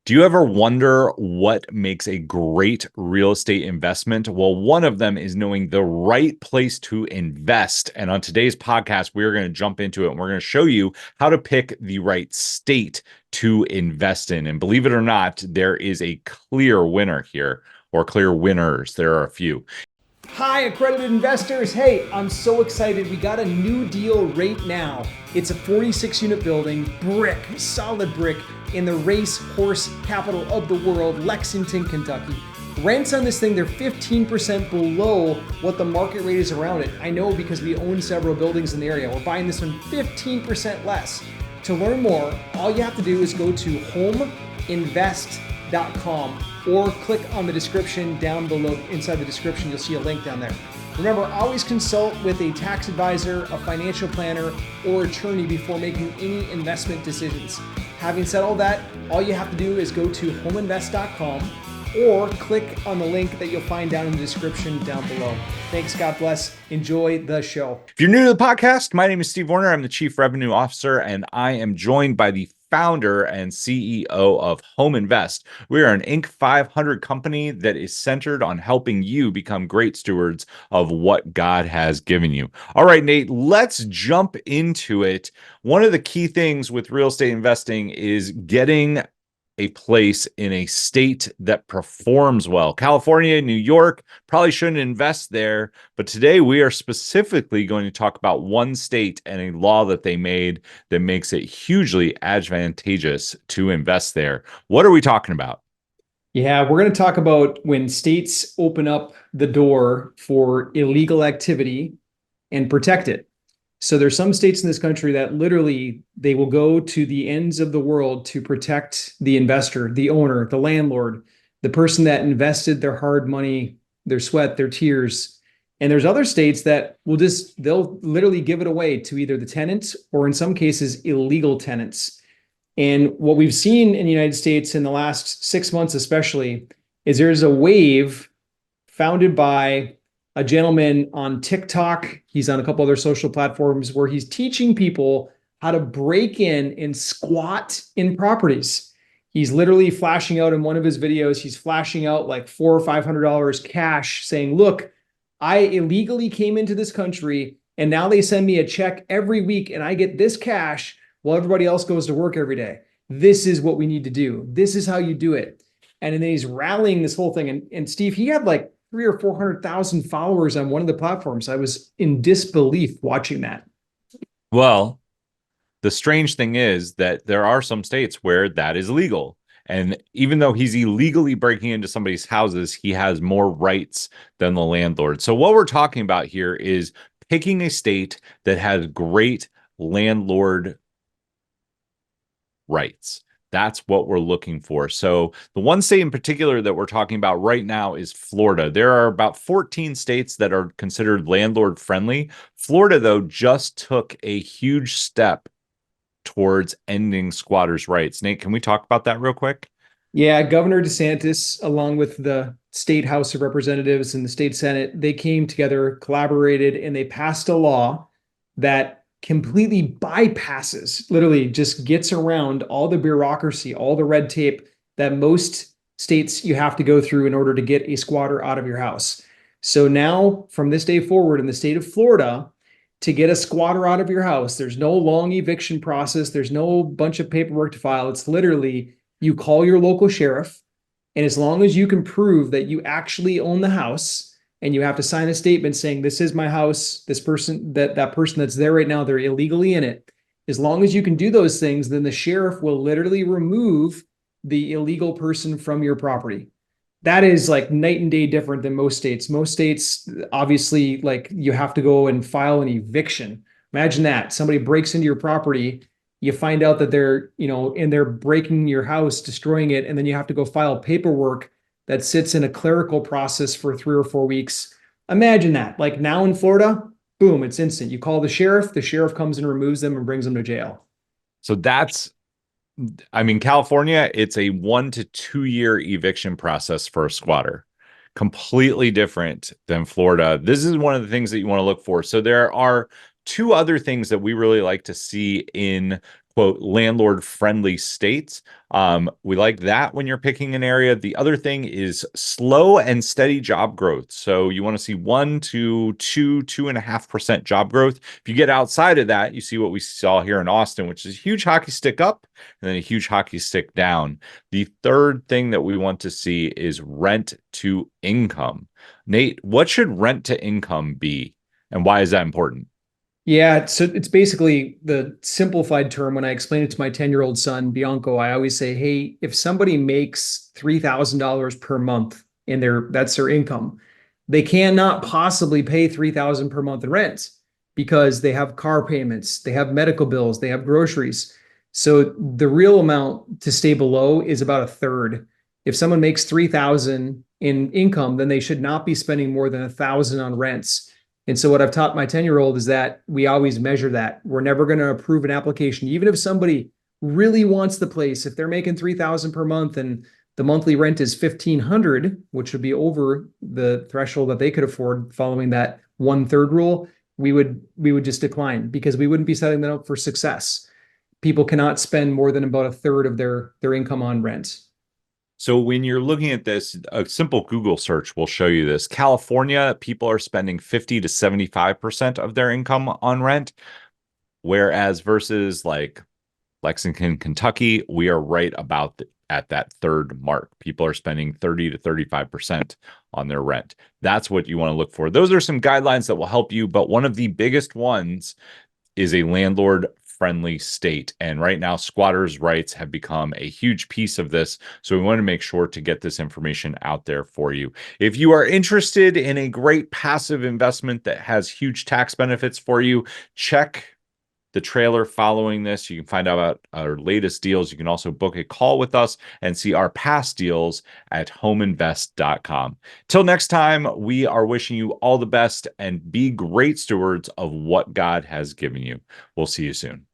Do you ever wonder what makes a great real estate investment? Well, one of them is knowing the right place to invest. And on today's podcast, we're going to jump into it and we're going to show you how to pick the right state to invest in. And believe it or not, there is a clear winner here, or clear winners. There are a few. Hi, accredited investors. Hey, I'm so excited. We got a new deal right now. It's a 46 unit building, brick, solid brick, in the race horse capital of the world, Lexington, Kentucky. Rents on this thing, they're 15% below what the market rate is around it. I know because we own several buildings in the area. We're buying this one 15% less. To learn more, all you have to do is go to homeinvest.com or click on the description down below. Inside the description, you'll see a link down there. Remember, always consult with a tax advisor, a financial planner, or attorney before making any investment decisions. Having said all that, all you have to do is go to homeinvest.com or click on the link that you'll find down in the description down below. Thanks, God bless. Enjoy the show. If you're new to the podcast, my name is Steve Warner. I'm the Chief Revenue Officer, and I am joined by the founder and CEO of Home Invest. We are an Inc. 500 company that is centered on helping you become great stewards of what God has given you. All right, Nate, let's jump into it. One of the key things with real estate investing is getting a place in a state that performs well. California, New York, probably shouldn't invest there. But today we are specifically going to talk about one state and a law that they made that makes it hugely advantageous to invest there. What are we talking about? Yeah, we're going to talk about when states open up the door for illegal activity and protect it. So there's some states in this country that literally they will go to the ends of the world to protect the investor, the owner, the landlord, the person that invested their hard money, their sweat, their tears. And there's other states that they'll literally give it away to either the tenants or in some cases illegal tenants. And what we've seen in the United States in the last 6 months especially is there's a wave founded by a gentleman on TikTok. He's on a couple other social platforms where he's teaching people how to break in and squat in properties. He's literally flashing out in one of his videos. He's flashing out like $400 or $500 cash saying, look, I illegally came into this country and now they send me a check every week and I get this cash while everybody else goes to work every day. This is what we need to do. This is how you do it. And then he's rallying this whole thing. And Steve, he had like 300,000 or 400,000 followers on one of the platforms. I was in disbelief watching that. Well, the strange thing is that there are some states where that is legal. And even though he's illegally breaking into somebody's houses, he has more rights than the landlord. So what we're talking about here is picking a state that has great landlord rights. That's what we're looking for. So the one state in particular that we're talking about right now is Florida. There are about 14 states that are considered landlord friendly. Florida, though, just took a huge step towards ending squatters' rights. Nate, can we talk about that real quick? Yeah, Governor DeSantis, along with the state House of Representatives and the state Senate, they came together, collaborated, and they passed a law that completely bypasses, literally just gets around all the bureaucracy, all the red tape that most states you have to go through in order to get a squatter out of your house. So now, from this day forward, in the state of Florida, to get a squatter out of your house, there's no long eviction process. There's no bunch of paperwork to file. It's literally you call your local sheriff, and as long as you can prove that you actually own the house, and you have to sign a statement saying this is my house, this person, that person that's there right now, they're illegally in it. As long as you can do those things, then the sheriff will literally remove the illegal person from your property. That is like night and day different than most states. Most states, obviously, like you have to go and file an eviction. Imagine that. Somebody breaks into your property, you find out that they're breaking your house, destroying it, and then you have to go file paperwork that sits in a clerical process for 3 or 4 weeks. Imagine that. Like now in Florida, boom, it's instant. You call the sheriff comes and removes them and brings them to jail. So California, it's a 1 to 2 year eviction process for a squatter. Completely different than Florida. This is one of the things that you want to look for. So there are two other things that we really like to see in quote, landlord friendly states. We like that when you're picking an area. The other thing is slow and steady job growth. So you want to see 2.5% job growth. If you get outside of that, you see what we saw here in Austin, which is a huge hockey stick up and then a huge hockey stick down. The third thing that we want to see is rent to income. Nate, what should rent to income be, and why is that important? Yeah, so it's basically the simplified term. When I explain it to my 10-year-old son, Bianco, I always say, hey, if somebody makes $3,000 per month in that's their income, they cannot possibly pay $3,000 per month in rent because they have car payments, they have medical bills, they have groceries. So the real amount to stay below is about a third. If someone makes 3,000 in income, then they should not be spending more than 1,000 on rents. And so what I've taught my 10-year-old is that we always measure that. We're never going to approve an application, even if somebody really wants the place. If they're making 3,000 per month and the monthly rent is 1,500, which would be over the threshold that they could afford following that 1/3 rule, we would just decline because we wouldn't be setting them up for success. People cannot spend more than about a third of their income on rent. So when you're looking at this, a simple Google search will show you this. California, people are spending 50 to 75% of their income on rent, whereas versus like Lexington, Kentucky, we are right about at that third mark. People are spending 30 to 35% on their rent. That's what you want to look for. Those are some guidelines that will help you, but one of the biggest ones is a landlord friendly state. And right now, squatters' rights have become a huge piece of this. So we want to make sure to get this information out there for you. If you are interested in a great passive investment that has huge tax benefits for you, check the trailer following this. You can find out about our latest deals. You can also book a call with us and see our past deals at homeinvest.com. Till next time, we are wishing you all the best and be great stewards of what God has given you. We'll see you soon.